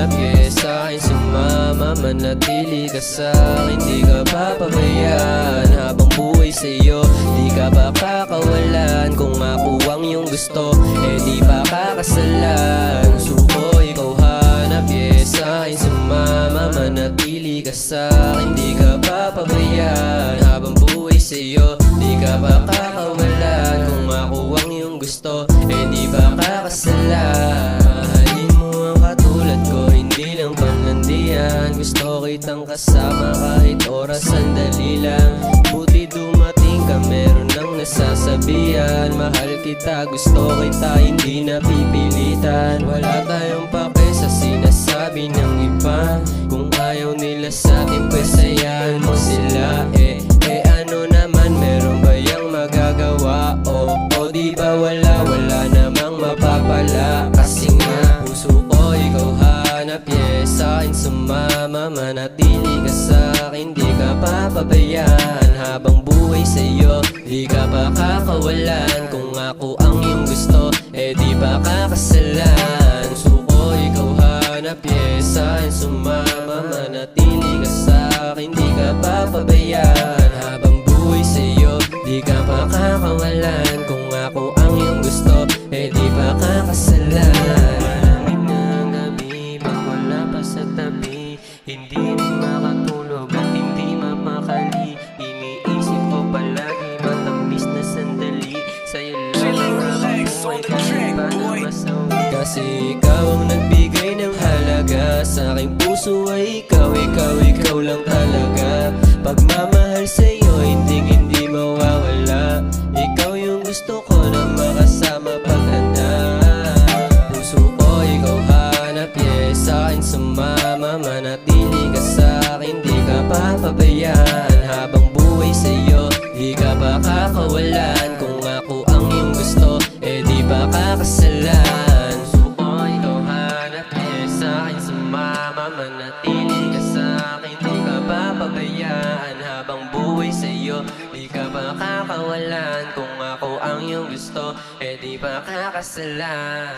hanap, yeah, sa'kin sumama, manatili ka sa'kin. Di ka papabayaan habang buhay sa'yo. Di ka ba kakawalan kung ako ang iyong gusto, eh di pa kakasalan. Suko, ikaw hanap, yeah, sa'kin sumama, manatili ka sa'kin. Di ka papabayaan habang buhay sa'yo. Di ka ba kakawalan kung ako ang iyong gusto, eh di ba kakasalan. Mahalin mo ang katulad ko, hindi lang panlandian. Gusto kitang kasama kahit oras sandali lang. Buti dumating ka, meron nang nasasabihan. Mahal kita, gusto kita, hindi napipilitan. Wala tayong pake sa sinasabi ng iba. Kung ayaw nila sa'tin, pwes hayaan mo sila. Ano naman, meron ba yang magagawa? O di ba wala namang mapapala. Kasi nga, puso ko ikaw hanap, yeah, sa'kin sumama, manatili ka sa'kin. Di ka papabayaan habang buhay sa'yo. Di ka pa kakawalan kung ako ang iyong gusto, eh di ba kakasalan. Suko, ikaw hanap, yeah, sa'kin sumama, manatili ka sa'kin. Di ka papabayaan habang buhay sa'yo. Di ka pa kakawalan kung ako ang iyong gusto, eh di ba kakasalan. Malamig na ang gabi, pag wala pa sa tabi, hindi rin makatulog at hindi mapakali. Iniisip ko palagi, matamis na sandali. Sa'yo lang ang buhay, kahit pa na masawi. Kasi ikaw ang nagbigay ng halaga. Sa aking puso ay ikaw lang talaga. Pagmamahal sa'yo, hindi mawawala. Ikaw yung gusto ko na makasama pag handa. Puso ko ikaw hanap, yeah, sa'kin sumama, manatili ka sa'kin. Di ka papabayaan habang buhay sa'yo. Di ka pa kakawalan kung ako ang iyong gusto, eh di ba kakasalan. Suko, ikaw hanap, yeah, sa'kin sumama, manatili ka sa'kin. Di ka papabayaan habang buhay sa'yo. Di ka pa kakawalan kung ako ang iyong gusto, eh di ba kakasalan.